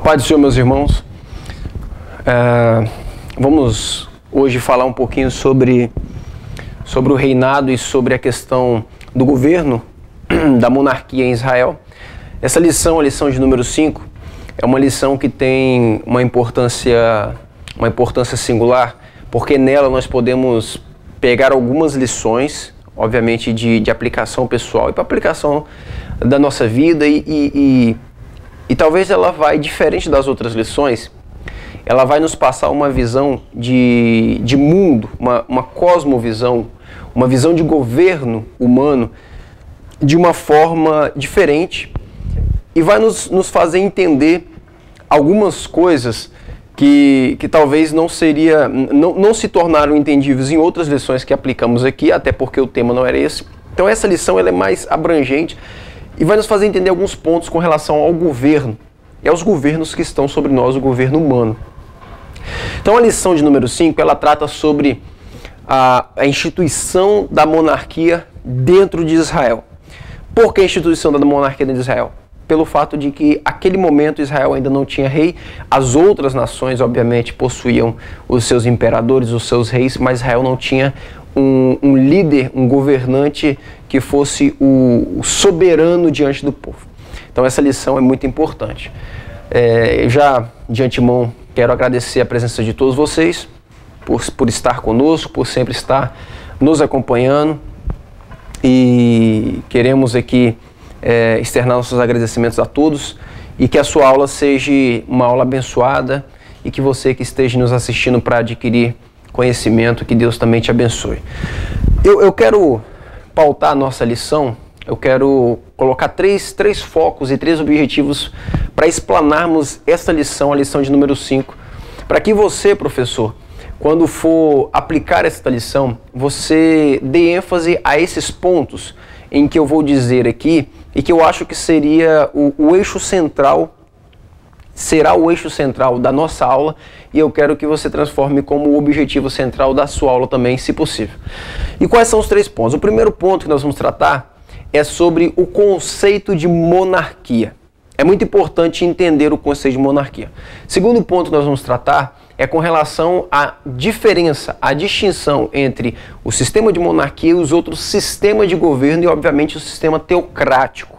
Paz do Senhor, meus irmãos. Vamos hoje falar um pouquinho sobre o reinado e sobre a questão do governo da monarquia em Israel. Essa lição, a lição de número 5, é uma lição que tem uma importância singular, porque nela nós podemos pegar algumas lições, obviamente de aplicação pessoal e para aplicação da nossa vida e talvez ela vai, diferente das outras lições, ela vai nos passar uma visão de mundo, uma cosmovisão, uma visão de governo humano de uma forma diferente e vai nos fazer entender algumas coisas que talvez não se tornaram entendíveis em outras lições que aplicamos aqui, até porque o tema não era esse. Então essa lição ela é mais abrangente e vai nos fazer entender alguns pontos com relação ao governo e aos governos que estão sobre nós, o governo humano. Então a lição de número 5, ela trata sobre a instituição da monarquia dentro de Israel. Por que a instituição da monarquia dentro de Israel? Pelo fato de que, naquele momento, Israel ainda não tinha rei. As outras nações, obviamente, possuíam os seus imperadores, os seus reis, mas Israel não tinha um líder, um governante que fosse o soberano diante do povo. Então essa lição é muito importante. Já de antemão quero agradecer a presença de todos vocês por estar conosco, por sempre estar nos acompanhando, e queremos aqui externar nossos agradecimentos a todos e que a sua aula seja uma aula abençoada e que você que esteja nos assistindo para adquirir conhecimento, que Deus também te abençoe. Eu quero pautar a nossa lição, eu quero colocar três focos e 3 objetivos para explanarmos esta lição, a lição de número 5, para que você, professor, quando for aplicar esta lição, você dê ênfase a esses pontos em que eu vou dizer aqui e que eu acho que seria o eixo central, será o eixo central da nossa aula, e eu quero que você transforme como o objetivo central da sua aula também, se possível. E quais são os 3 pontos? O primeiro ponto que nós vamos tratar é sobre o conceito de monarquia. É muito importante entender o conceito de monarquia. Segundo ponto que nós vamos tratar é com relação à diferença, à distinção entre o sistema de monarquia e os outros sistemas de governo e, obviamente, o sistema teocrático.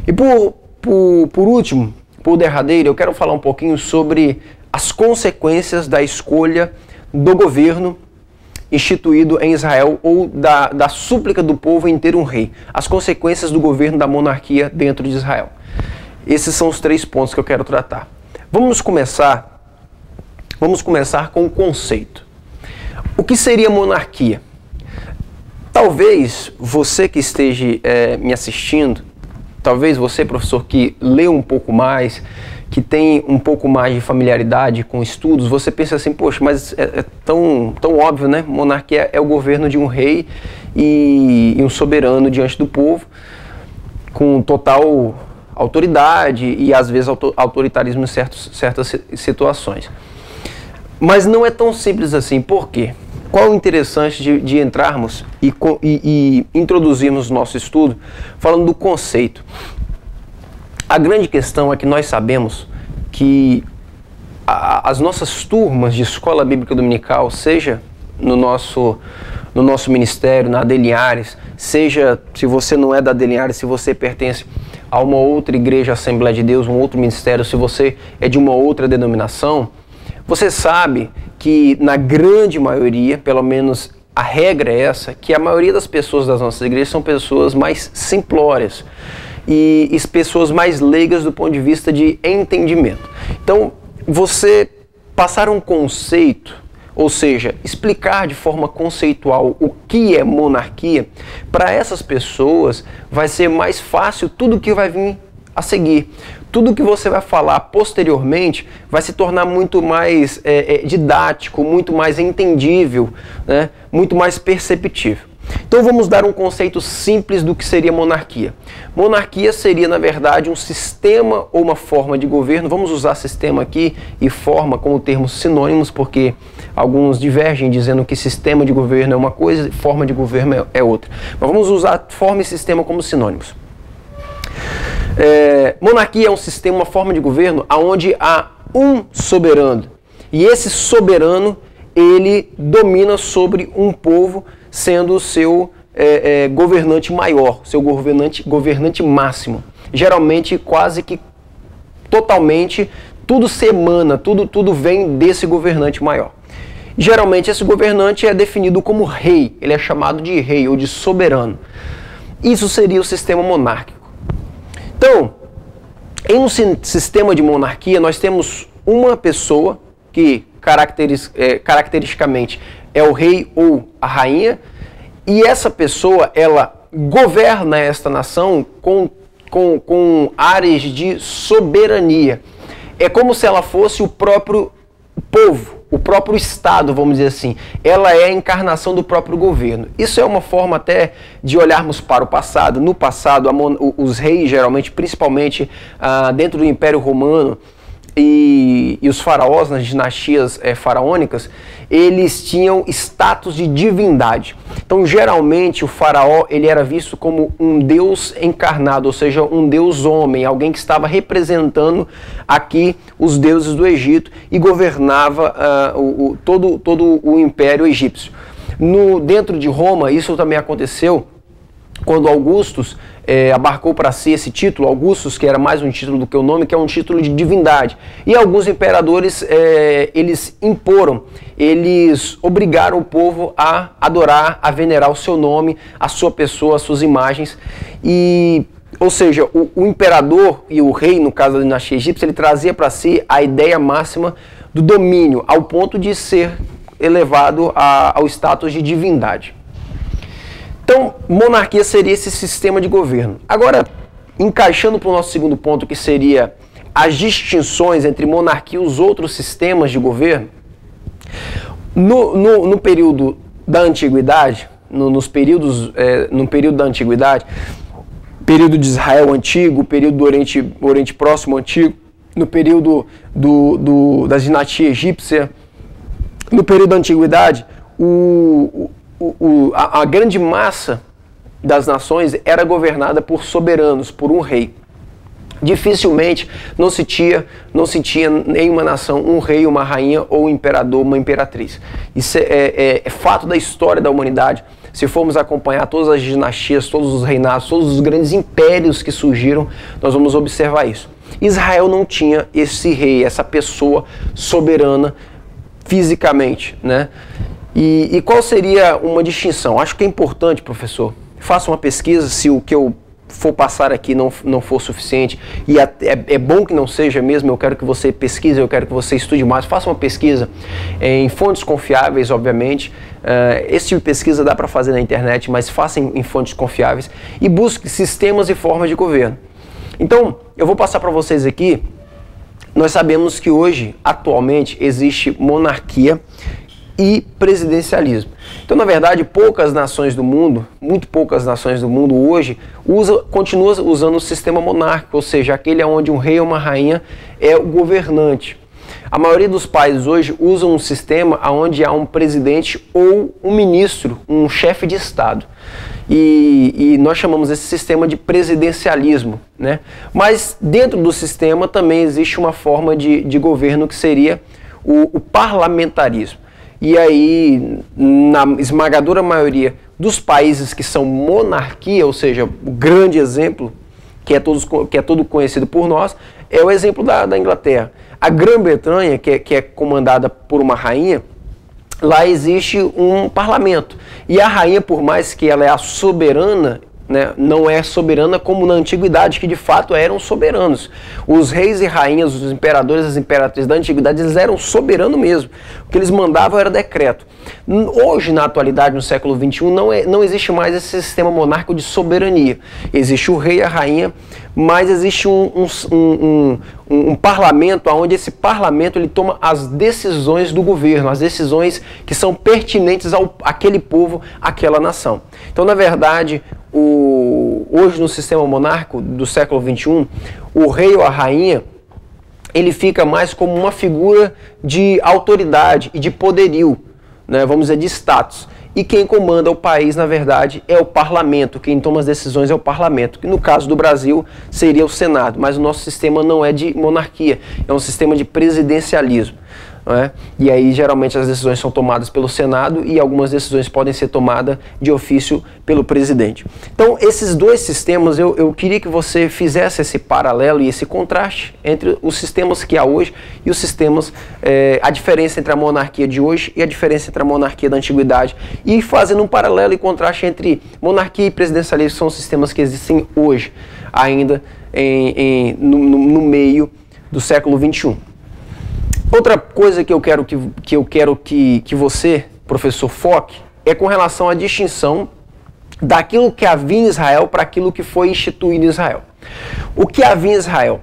E por último, por derradeiro, eu quero falar um pouquinho sobre as consequências da escolha do governo instituído em Israel ou da súplica do povo em ter um rei. As consequências do governo da monarquia dentro de Israel. Esses são os 3 pontos que eu quero tratar. Vamos começar com o conceito. O que seria monarquia? Talvez você que esteja me assistindo, talvez você, professor, que leu um pouco mais, que tem um pouco mais de familiaridade com estudos, você pensa assim, poxa, mas é tão óbvio, né? Monarquia é o governo de um rei e um soberano diante do povo, com total autoridade e às vezes autoritarismo em certas situações. Mas não é tão simples assim. Por quê? Qual o interessante de entrarmos e introduzirmos o nosso estudo falando do conceito? A grande questão é que nós sabemos que as nossas turmas de escola bíblica dominical, seja no nosso ministério, na Adelinhares, seja se você não é da Adelinhares, se você pertence a uma outra igreja, Assembleia de Deus, um outro ministério, se você é de uma outra denominação, você sabe que na grande maioria, pelo menos a regra é essa, que a maioria das pessoas das nossas igrejas são pessoas mais simplórias e pessoas mais leigas do ponto de vista de entendimento. Então, você passar um conceito, ou seja, explicar de forma conceitual o que é monarquia, para essas pessoas vai ser mais fácil tudo que vai vir a seguir. Tudo que você vai falar posteriormente vai se tornar muito mais didático, muito mais entendível, né? Muito mais perceptível. Então vamos dar um conceito simples do que seria monarquia. Monarquia seria, na verdade, um sistema ou uma forma de governo. Vamos usar sistema aqui e forma como termos sinônimos, porque alguns divergem dizendo que sistema de governo é uma coisa e forma de governo é outra. Mas vamos usar forma e sistema como sinônimos. Monarquia é um sistema, uma forma de governo onde há um soberano. E esse soberano, ele domina sobre um povo, sendo o seu governante maior, seu governante máximo. Geralmente, quase que totalmente, tudo se emana, tudo vem desse governante maior. Geralmente esse governante é definido como rei, ele é chamado de rei ou de soberano. Isso seria o sistema monárquico. Então, em um sistema de monarquia, nós temos uma pessoa que caracteristicamente é o rei ou a rainha, e essa pessoa, ela governa esta nação com áreas de soberania. É como se ela fosse o próprio povo, o próprio Estado, vamos dizer assim. Ela é a encarnação do próprio governo. Isso é uma forma até de olharmos para o passado. No passado, os reis, geralmente, principalmente dentro do Império Romano, e os faraós, nas dinastias faraônicas, eles tinham status de divindade. Então, geralmente, o faraó ele era visto como um deus encarnado, ou seja, um deus homem, alguém que estava representando aqui os deuses do Egito e governava todo o Império Egípcio. Dentro de Roma, isso também aconteceu quando Augustus abarcou para si esse título, Augustus, que era mais um título do que o nome, que é um título de divindade. E alguns imperadores, eles imporam, eles obrigaram o povo a adorar, a venerar o seu nome, a sua pessoa, as suas imagens. Ou seja, o imperador e o rei, no caso da dinastia egípcia, ele trazia para si a ideia máxima do domínio, ao ponto de ser elevado ao status de divindade. Então, monarquia seria esse sistema de governo. Agora, encaixando para o nosso segundo ponto, que seria as distinções entre monarquia e os outros sistemas de governo, no período da Antiguidade, no período da Antiguidade, período de Israel antigo, período do Oriente Próximo antigo, no período da dinastia egípcia, no período da Antiguidade, a grande massa das nações era governada por soberanos, por um rei. Dificilmente não se tinha em uma nação um rei, uma rainha ou um imperador, uma imperatriz. Isso é fato da história da humanidade. Se formos acompanhar todas as dinastias, todos os reinados, todos os grandes impérios que surgiram, nós vamos observar isso. Israel não tinha esse rei, essa pessoa soberana fisicamente, né? E qual seria uma distinção? Acho que é importante, professor, faça uma pesquisa, se o que eu for passar aqui não for suficiente, e é bom que não seja mesmo, eu quero que você pesquise, eu quero que você estude mais, faça uma pesquisa em fontes confiáveis, obviamente. Esse tipo de pesquisa dá para fazer na internet, mas faça em fontes confiáveis e busque sistemas e formas de governo. Então, eu vou passar para vocês aqui. Nós sabemos que hoje, atualmente, existe monarquia e presidencialismo. Então, na verdade, poucas nações do mundo, muito poucas nações do mundo hoje, continuam usando o sistema monárquico, ou seja, aquele onde um rei ou uma rainha é o governante. A maioria dos países hoje usam um sistema onde há um presidente ou um ministro, um chefe de Estado. E nós chamamos esse sistema de presidencialismo, né? Mas dentro do sistema também existe uma forma de governo que seria o parlamentarismo. E aí, na esmagadora maioria dos países que são monarquia, ou seja, o grande exemplo, que é todo conhecido por nós, é o exemplo da Inglaterra. A Grã-Bretanha, que é comandada por uma rainha, lá existe um parlamento. E a rainha, por mais que ela é a soberana, né, não é soberana como na antiguidade, que de fato eram soberanos. Os reis e rainhas, os imperadores e as imperatrizes da antiguidade, eles eram soberanos mesmo. O que eles mandavam era decreto. Hoje, na atualidade, no século XXI, não existe mais esse sistema monárquico de soberania. Existe o rei e a rainha, mas existe um parlamento, onde esse parlamento ele toma as decisões do governo, as decisões que são pertinentes àquele povo, àquela nação. Então, na verdade, hoje no sistema monárquico do século XXI, o rei ou a rainha, ele fica mais como uma figura de autoridade e de poderio, né, vamos dizer, de status. e quem comanda o país, na verdade, é o parlamento. Quem toma as decisões é o parlamento, que no caso do Brasil seria o Senado, mas o nosso sistema não é de monarquia, é um sistema de presidencialismo. Não é? E aí geralmente as decisões são tomadas pelo Senado e algumas decisões podem ser tomadas de ofício pelo presidente. Então esses dois sistemas, eu queria que você fizesse esse paralelo e esse contraste entre os sistemas que há hoje e os sistemas, a diferença entre a monarquia de hoje e a diferença entre a monarquia da antiguidade, e fazendo um paralelo e contraste entre monarquia e presidencialismo, que são os sistemas que existem hoje ainda no meio do século XXI. Outra coisa que eu quero que você, professor, foque é com relação à distinção daquilo que havia em Israel para aquilo que foi instituído em Israel. O que havia em Israel?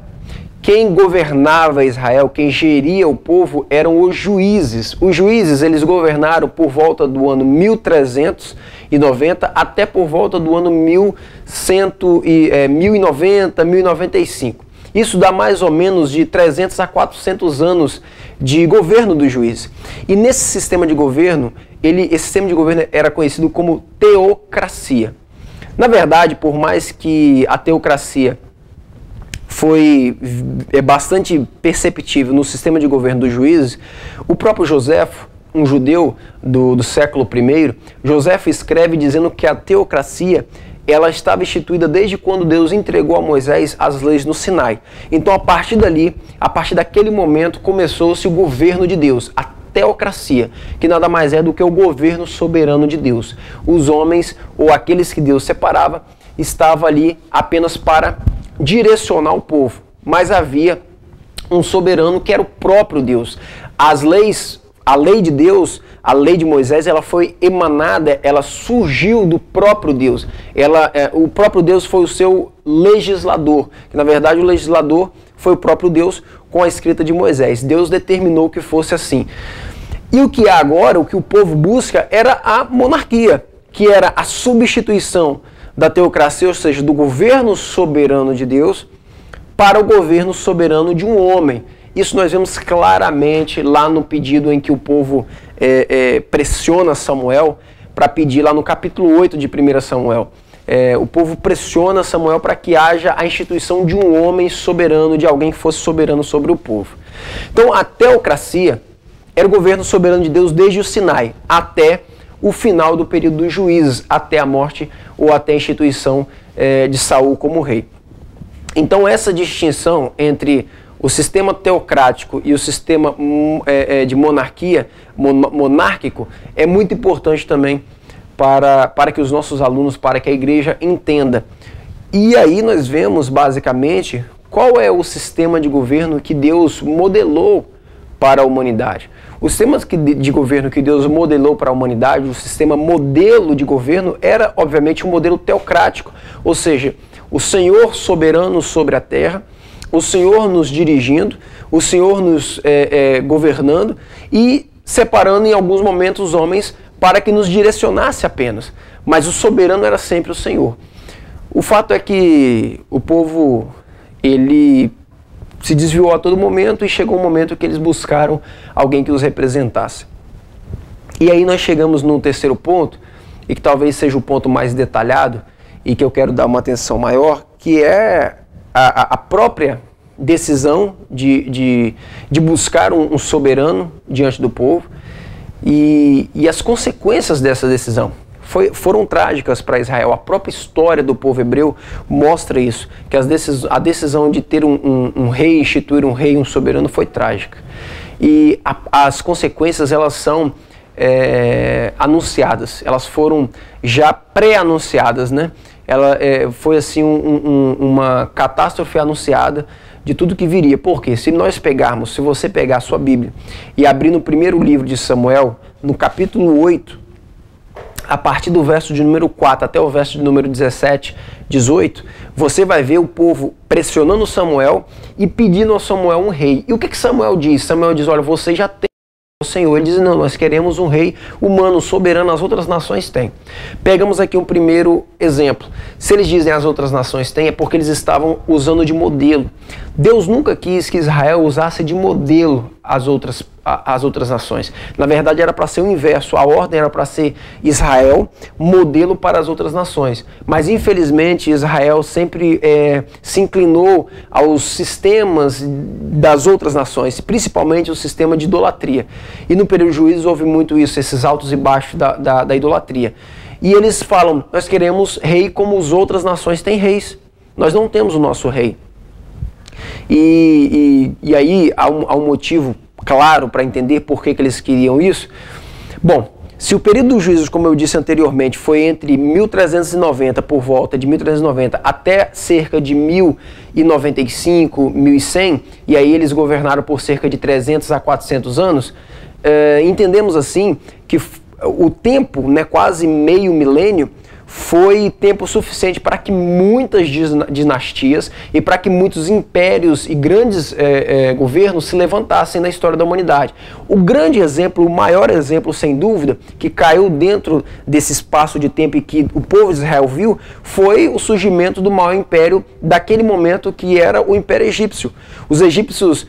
Quem governava Israel, quem geria o povo, eram os juízes. Os juízes, eles governaram por volta do ano 1390 até por volta do ano 1090, 1095. Isso dá mais ou menos de 300 a 400 anos de governo dos juízes. E nesse sistema de governo, esse sistema de governo era conhecido como teocracia. Na verdade, por mais que a teocracia foi bastante perceptível no sistema de governo dos juízes, o próprio Joséfo, um judeu do século I, Joséfo escreve dizendo que a teocracia ela estava instituída desde quando Deus entregou a Moisés as leis no Sinai. Então, a partir dali, a partir daquele momento, começou-se o governo de Deus, a teocracia, que nada mais é do que o governo soberano de Deus. Os homens, ou aqueles que Deus separava, estavam ali apenas para direcionar o povo. Mas havia um soberano que era o próprio Deus. As leis, a lei de Deus, a lei de Moisés, ela foi emanada, ela surgiu do próprio Deus. O próprio Deus foi o seu legislador, que na verdade o legislador foi o próprio Deus com a escrita de Moisés. Deus determinou que fosse assim. E o que há agora, o que o povo busca, era a monarquia, que era a substituição da teocracia, ou seja, do governo soberano de Deus, para o governo soberano de um homem. Isso nós vemos claramente lá no pedido em que o povo pressiona Samuel para pedir lá no capítulo 8 de 1 Samuel. O povo pressiona Samuel para que haja a instituição de um homem soberano, de alguém que fosse soberano sobre o povo. Então a teocracia era o governo soberano de Deus desde o Sinai até o final do período dos juízes, até a morte ou até a instituição de Saul como rei. Então essa distinção entre o sistema teocrático e o sistema de monarquia, monárquico, é muito importante também para que os nossos alunos, para que a igreja entenda. E aí nós vemos basicamente qual é o sistema de governo que Deus modelou para a humanidade. O sistema de governo que Deus modelou para a humanidade, o sistema modelo de governo, era obviamente um modelo teocrático, ou seja, o Senhor soberano sobre a terra, o Senhor nos dirigindo, o Senhor nos governando e separando em alguns momentos os homens para que nos direcionasse apenas. Mas o soberano era sempre o Senhor. O fato é que o povo, ele se desviou a todo momento e chegou um momento que eles buscaram alguém que os representasse. E aí nós chegamos no terceiro ponto, e que talvez seja o ponto mais detalhado e que eu quero dar uma atenção maior, que é a própria decisão de buscar um soberano diante do povo e as consequências dessa decisão. Foram trágicas para Israel. A própria história do povo hebreu mostra isso, que a decisão de ter um rei, instituir um rei, um soberano, foi trágica. E as consequências, elas são anunciadas, elas foram já pré-anunciadas, né? Foi assim uma catástrofe anunciada de tudo que viria. Porque se você pegar a sua Bíblia e abrir no primeiro livro de Samuel, no capítulo 8, a partir do verso de número 4 até o verso de número 17, 18, você vai ver o povo pressionando Samuel e pedindo a Samuel um rei. E o que Samuel diz? Samuel diz, olha, você já tem o Senhor. Ele diz, não, nós queremos um rei humano, soberano, as outras nações têm. Pegamos aqui um primeiro exemplo. Se eles dizem as outras nações têm, é porque eles estavam usando de modelo. Deus nunca quis que Israel usasse de modelo as outras nações. Na verdade, era para ser o inverso. A ordem era para ser Israel, modelo para as outras nações. Mas, infelizmente, Israel sempre se inclinou aos sistemas das outras nações, principalmente o sistema de idolatria. E no período de Juízes houve muito isso, esses altos e baixos da idolatria. E eles falam, nós queremos rei como as outras nações têm reis. Nós não temos o nosso rei. E aí há um motivo claro para entender por que eles queriam isso. Bom, se o período dos juízes, como eu disse anteriormente, foi entre 1390, por volta de 1390, até cerca de 1095, 1100, e aí eles governaram por cerca de 300 a 400 anos, entendemos assim que o tempo, quase meio milênio, foi tempo suficiente para que muitas dinastias e para que muitos impérios e grandes governos se levantassem na história da humanidade. O grande exemplo, o maior exemplo, sem dúvida, que caiu dentro desse espaço de tempo e que o povo de Israel viu, foi o surgimento do maior império daquele momento, que era o Império Egípcio. Os egípcios,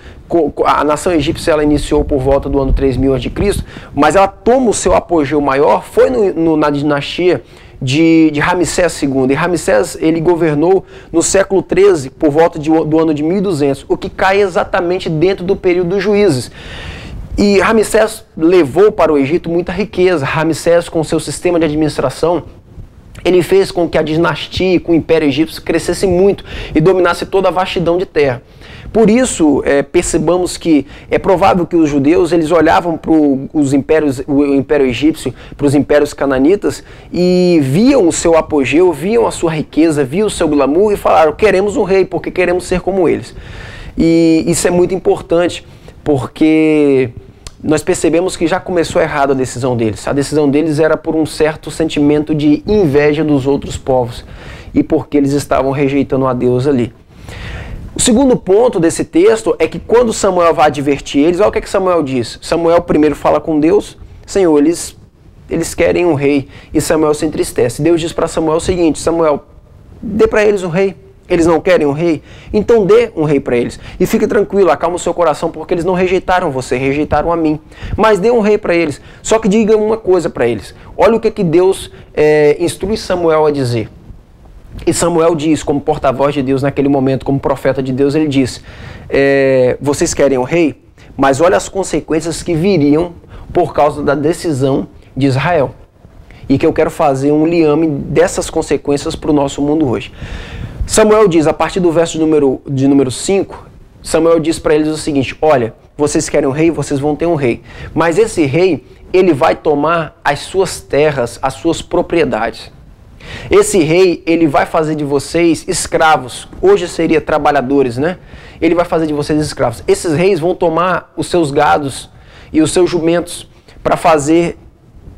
a nação egípcia, ela iniciou por volta do ano 3000 a.C., mas ela toma o seu apogeu maior, foi na dinastia de Ramsés II. E Ramsés, ele governou no século XIII, por volta do ano de 1200, o que cai exatamente dentro do período dos juízes. E Ramsés levou para o Egito muita riqueza. Ramsés, com seu sistema de administração, ele fez com que a dinastia, com o Império Egípcio, crescesse muito e dominasse toda a vastidão de terra. Por isso, percebamos que é provável que os judeus, eles olhavam para o Império Egípcio, para os impérios cananitas, e viam o seu apogeu, viam a sua riqueza, viam o seu glamour e falaram, queremos um rei, porque queremos ser como eles. E isso é muito importante, porque nós percebemos que já começou errado a decisão deles. A decisão deles era por um certo sentimento de inveja dos outros povos, e porque eles estavam rejeitando a Deus ali. O segundo ponto desse texto é que quando Samuel vai advertir eles, olha o que Samuel diz. Samuel primeiro fala com Deus, Senhor, eles querem um rei, e Samuel se entristece. Deus diz para Samuel o seguinte, Samuel, dê para eles um rei. Eles não querem um rei? Então dê um rei para eles. E fique tranquilo, acalma o seu coração, porque eles não rejeitaram você, rejeitaram a mim. Mas dê um rei para eles. Só que diga uma coisa para eles. Olha o que Deus instrui Samuel a dizer. E Samuel diz, como porta-voz de Deus naquele momento, como profeta de Deus, ele diz, vocês querem um rei? Mas olha as consequências que viriam por causa da decisão de Israel. E que eu quero fazer um liame dessas consequências para o nosso mundo hoje. Samuel diz, a partir do verso de número 5, Samuel diz para eles o seguinte, olha, vocês querem um rei, vocês vão ter um rei. Mas esse rei, ele vai tomar as suas terras, as suas propriedades. Esse rei, ele vai fazer de vocês escravos. Hoje seria trabalhadores, né? Ele vai fazer de vocês escravos. Esses reis vão tomar os seus gados e os seus jumentos para fazer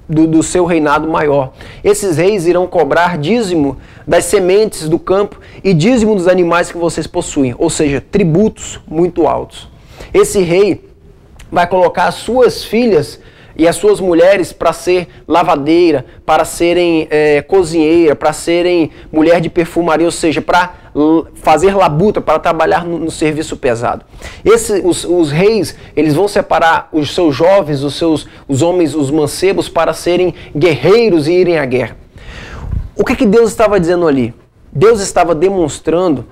do seu reinado maior. Esses reis irão cobrar dízimo das sementes do campo e dízimo dos animais que vocês possuem, ou seja, tributos muito altos. Esse rei vai colocar as suas filhas e as suas mulheres para ser lavadeira, para serem cozinheira, para serem mulher de perfumaria, ou seja, para fazer labuta, para trabalhar no serviço pesado. Os reis, eles vão separar os seus jovens, os homens, os mancebos, para serem guerreiros e irem à guerra. O que Deus estava dizendo ali? Deus estava demonstrando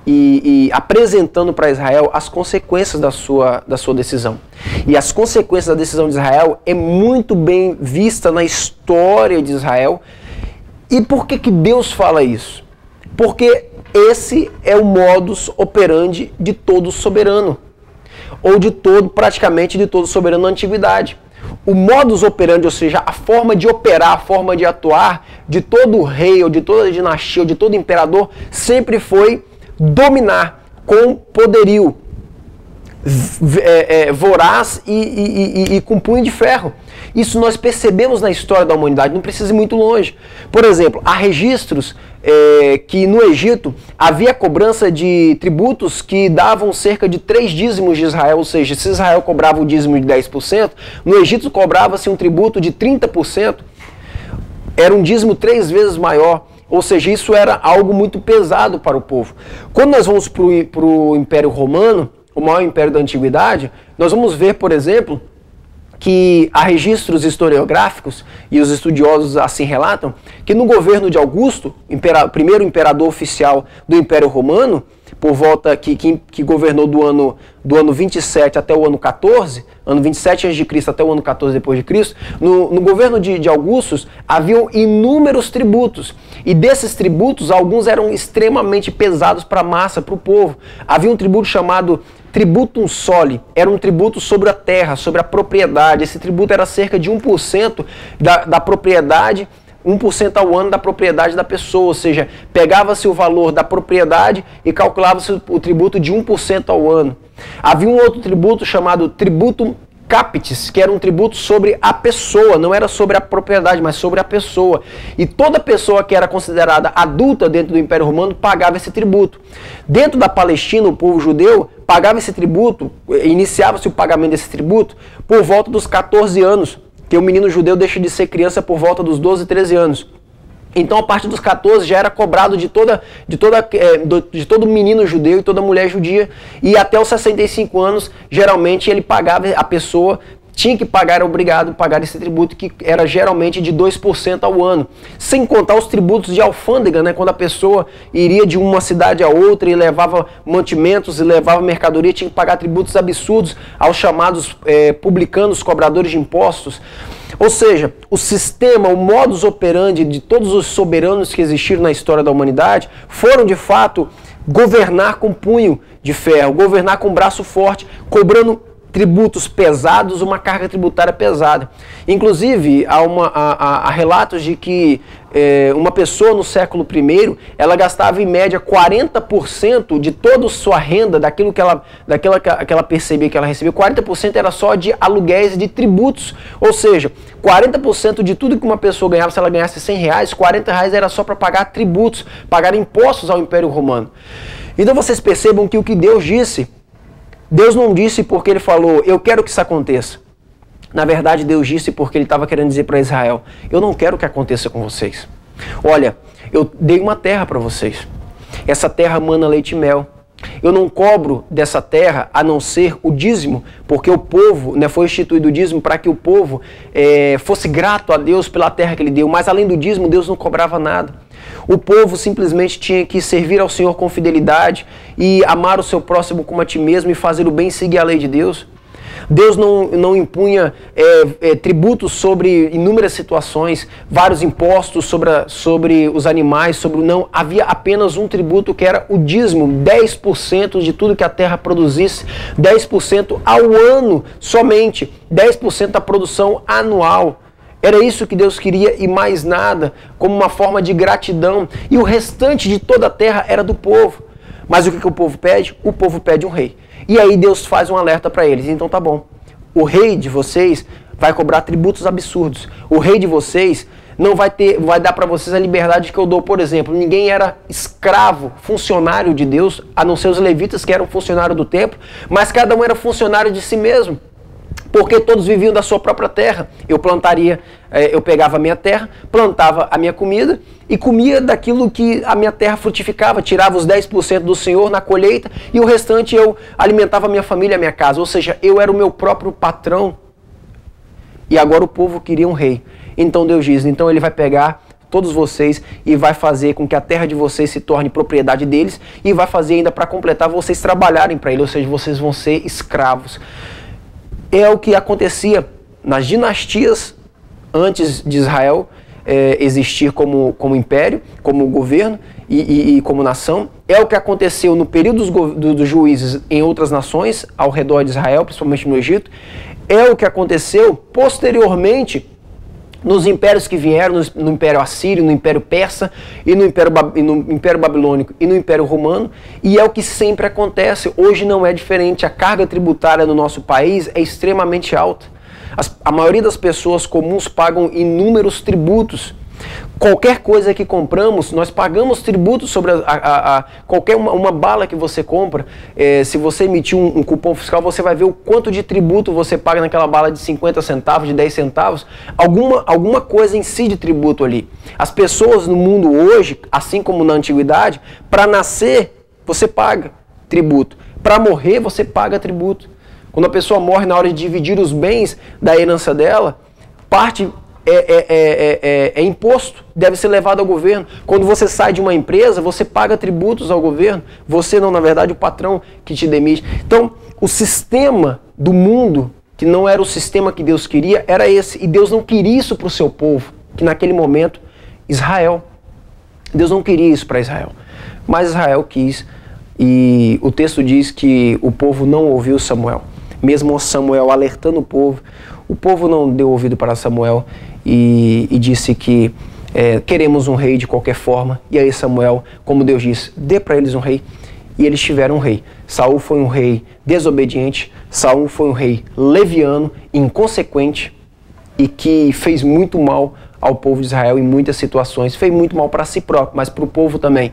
e apresentando para Israel as consequências da sua decisão. E as consequências da decisão de Israel é muito bem vista na história de Israel. E por que Deus fala isso? Porque esse é o modus operandi de todo soberano, ou praticamente de todo soberano na antiguidade. O modus operandi, ou seja, a forma de operar, a forma de atuar de todo rei, ou de toda dinastia, ou de todo imperador, sempre foi dominar com poderio, voraz e com punho de ferro. Isso nós percebemos na história da humanidade, não precisa ir muito longe. Por exemplo, há registros que no Egito havia cobrança de tributos que davam cerca de 3 dízimos de Israel, ou seja, se Israel cobrava o dízimo de 10%, no Egito cobrava-se um tributo de 30%, era um dízimo 3 vezes maior. Ou seja, isso era algo muito pesado para o povo. Quando nós vamos para o Império Romano, o maior império da Antiguidade, nós vamos ver, por exemplo, que há registros historiográficos, e os estudiosos assim relatam, que no governo de Augusto, primeiro imperador oficial do Império Romano, por volta que governou do ano 27 até o ano 14, ano 27 a.C. até o ano 14 depois de Cristo, no governo de Augusto haviam inúmeros tributos, e desses tributos alguns eram extremamente pesados para a massa, para o povo. Havia um tributo chamado tributum soli, era um tributo sobre a terra, sobre a propriedade. Esse tributo era cerca de 1% da propriedade, 1% ao ano da propriedade da pessoa, ou seja, pegava-se o valor da propriedade e calculava-se o tributo de 1% ao ano. Havia um outro tributo chamado tributum capitis, que era um tributo sobre a pessoa, não era sobre a propriedade, mas sobre a pessoa. E toda pessoa que era considerada adulta dentro do Império Romano pagava esse tributo. Dentro da Palestina, o povo judeu pagava esse tributo, iniciava-se o pagamento desse tributo por volta dos 14 anos, que o menino judeu deixa de ser criança por volta dos 12, 13 anos. Então, a partir dos 14 já era cobrado de todo menino judeu e toda mulher judia. E até os 65 anos, geralmente, ele pagava, a pessoa tinha que pagar, era obrigado a pagar esse tributo, que era geralmente de 2% ao ano. Sem contar os tributos de alfândega, né? Quando a pessoa iria de uma cidade a outra e levava mantimentos e levava mercadoria, tinha que pagar tributos absurdos aos chamados publicanos, cobradores de impostos. Ou seja, o sistema, o modus operandi de todos os soberanos que existiram na história da humanidade foram, de fato, governar com punho de ferro, governar com braço forte, cobrando tributos pesados, uma carga tributária pesada. Inclusive, há relatos de que uma pessoa no século I, ela gastava em média 40% de toda a sua renda, daquilo que ela percebia que ela recebia, 40% era só de aluguéis e de tributos. Ou seja, 40% de tudo que uma pessoa ganhava, se ela ganhasse R$100, R$40 era só para pagar tributos, pagar impostos ao Império Romano. Então vocês percebam que o que Deus disse, Deus não disse porque ele falou, eu quero que isso aconteça. Na verdade, Deus disse porque ele estava querendo dizer para Israel, eu não quero que aconteça com vocês. Olha, eu dei uma terra para vocês. Essa terra mana leite e mel. Eu não cobro dessa terra a não ser o dízimo, porque o povo, né, foi instituído o dízimo para que o povo fosse grato a Deus pela terra que ele deu. Mas além do dízimo, Deus não cobrava nada. O povo simplesmente tinha que servir ao Senhor com fidelidade e amar o seu próximo como a ti mesmo e fazer o bem e seguir a lei de Deus. Deus não impunha tributos sobre inúmeras situações, vários impostos sobre os animais, não. Havia apenas um tributo que era o dízimo, 10% de tudo que a terra produzisse, 10% ao ano somente, 10% da produção anual. Era isso que Deus queria e mais nada, como uma forma de gratidão. E o restante de toda a terra era do povo. Mas o que o povo pede? O povo pede um rei. E aí Deus faz um alerta para eles. Então tá bom, o rei de vocês vai cobrar tributos absurdos. O rei de vocês não vai dar para vocês a liberdade que eu dou. Por exemplo, ninguém era escravo, funcionário de Deus, a não ser os levitas que eram funcionários do templo, mas cada um era funcionário de si mesmo. Porque todos viviam da sua própria terra. Eu pegava a minha terra, plantava a minha comida e comia daquilo que a minha terra frutificava. Tirava os 10% do Senhor na colheita e o restante eu alimentava a minha família, a minha casa. Ou seja, eu era o meu próprio patrão. E agora o povo queria um rei. Então Deus diz, então ele vai pegar todos vocês e vai fazer com que a terra de vocês se torne propriedade deles e vai fazer ainda para completar vocês trabalharem para ele. Ou seja, vocês vão ser escravos. É o que acontecia nas dinastias antes de Israel existir como império, como governo e como nação. É o que aconteceu no período dos juízes em outras nações ao redor de Israel, principalmente no Egito. É o que aconteceu posteriormente nos impérios que vieram, no Império Assírio, no Império Persa, e no Império Babilônico e no Império Romano, e é o que sempre acontece. Hoje não é diferente, a carga tributária no nosso país é extremamente alta. A maioria das pessoas comuns pagam inúmeros tributos, Qualquer coisa que compramos, nós pagamos tributo sobre qualquer uma bala que você compra. Se você emitir um cupom fiscal, você vai ver o quanto de tributo você paga naquela bala de 50 centavos, de 10 centavos. Alguma coisa incide de tributo ali. As pessoas no mundo hoje, assim como na antiguidade, para nascer, você paga tributo. Para morrer, você paga tributo. Quando a pessoa morre, na hora de dividir os bens da herança dela, parte é imposto, deve ser levado ao governo. Quando você sai de uma empresa, você paga tributos ao governo. Você não, na verdade, o patrão que te demite. Então, o sistema do mundo, que não era o sistema que Deus queria, era esse. E Deus não queria isso para o seu povo, que naquele momento, Israel. Deus não queria isso para Israel. Mas Israel quis. E o texto diz que o povo não ouviu Samuel. Mesmo Samuel alertando o povo não deu ouvido para Samuel e disse que queremos um rei de qualquer forma. E aí Samuel, como Deus disse, dê para eles um rei. E eles tiveram um rei. Saul foi um rei desobediente, Saul foi um rei leviano, inconsequente e que fez muito mal ao povo de Israel em muitas situações. Fez muito mal para si próprio, mas para o povo também.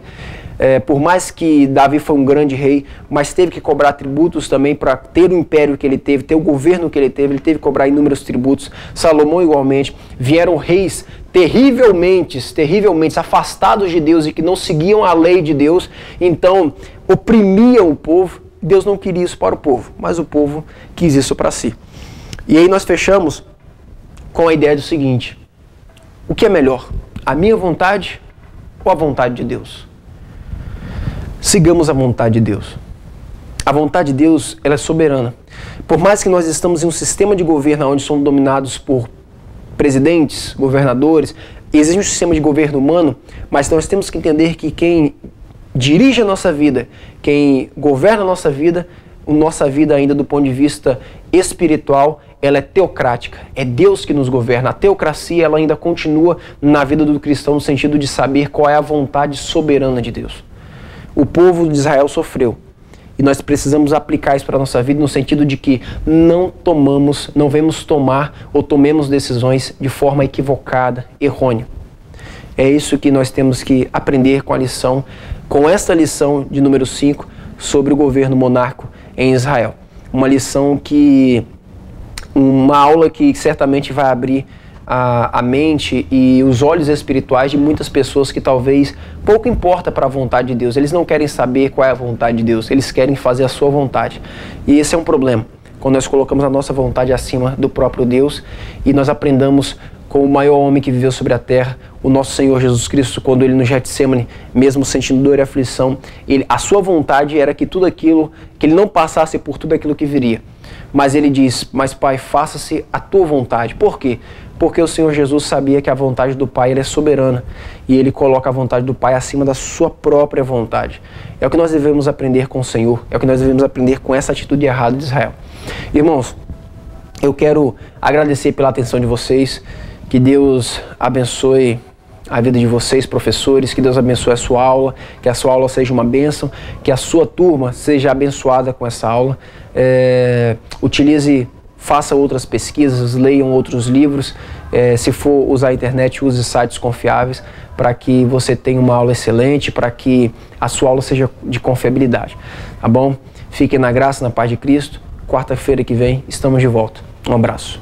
Por mais que Davi foi um grande rei, mas teve que cobrar tributos também para ter o império que ele teve, ter o governo que ele teve que cobrar inúmeros tributos. Salomão igualmente. Vieram reis terrivelmente afastados de Deus e que não seguiam a lei de Deus, então oprimiam o povo. Deus não queria isso para o povo, mas o povo quis isso para si. E aí nós fechamos com a ideia do seguinte: o que é melhor, a minha vontade ou a vontade de Deus? Sigamos a vontade de Deus. A vontade de Deus, ela é soberana. Por mais que nós estamos em um sistema de governo onde somos dominados por presidentes, governadores, existe um sistema de governo humano, mas nós temos que entender que quem dirige a nossa vida, quem governa a nossa vida ainda do ponto de vista espiritual, ela é teocrática. É Deus que nos governa. A teocracia, ela ainda continua na vida do cristão no sentido de saber qual é a vontade soberana de Deus. O povo de Israel sofreu. E nós precisamos aplicar isso para a nossa vida no sentido de que não vemos tomar ou tomemos decisões de forma equivocada, errônea. É isso que nós temos que aprender com esta lição de número 5 sobre o governo monárquico em Israel. Uma aula que certamente vai abrir a mente e os olhos espirituais de muitas pessoas que talvez pouco importa para a vontade de Deus. Eles não querem saber qual é a vontade de Deus, eles querem fazer a sua vontade. E esse é um problema, quando nós colocamos a nossa vontade acima do próprio Deus e nós aprendamos com o maior homem que viveu sobre a terra, o nosso Senhor Jesus Cristo, quando ele no Getsemane, mesmo sentindo dor e aflição, a sua vontade era que tudo aquilo, que ele não passasse por tudo aquilo que viria. Mas ele diz: mas Pai, faça-se a tua vontade. Por quê? Porque o Senhor Jesus sabia que a vontade do Pai é soberana e ele coloca a vontade do Pai acima da sua própria vontade. É o que nós devemos aprender com o Senhor, é o que nós devemos aprender com essa atitude errada de Israel. Irmãos, eu quero agradecer pela atenção de vocês, que Deus abençoe a vida de vocês, professores, que Deus abençoe a sua aula, que a sua aula seja uma bênção, que a sua turma seja abençoada com essa aula. Faça outras pesquisas, leiam outros livros, se for usar a internet, use sites confiáveis para que você tenha uma aula excelente, para que a sua aula seja de confiabilidade, tá bom? Fiquem na graça, na paz de Cristo. Quarta-feira que vem estamos de volta. Um abraço.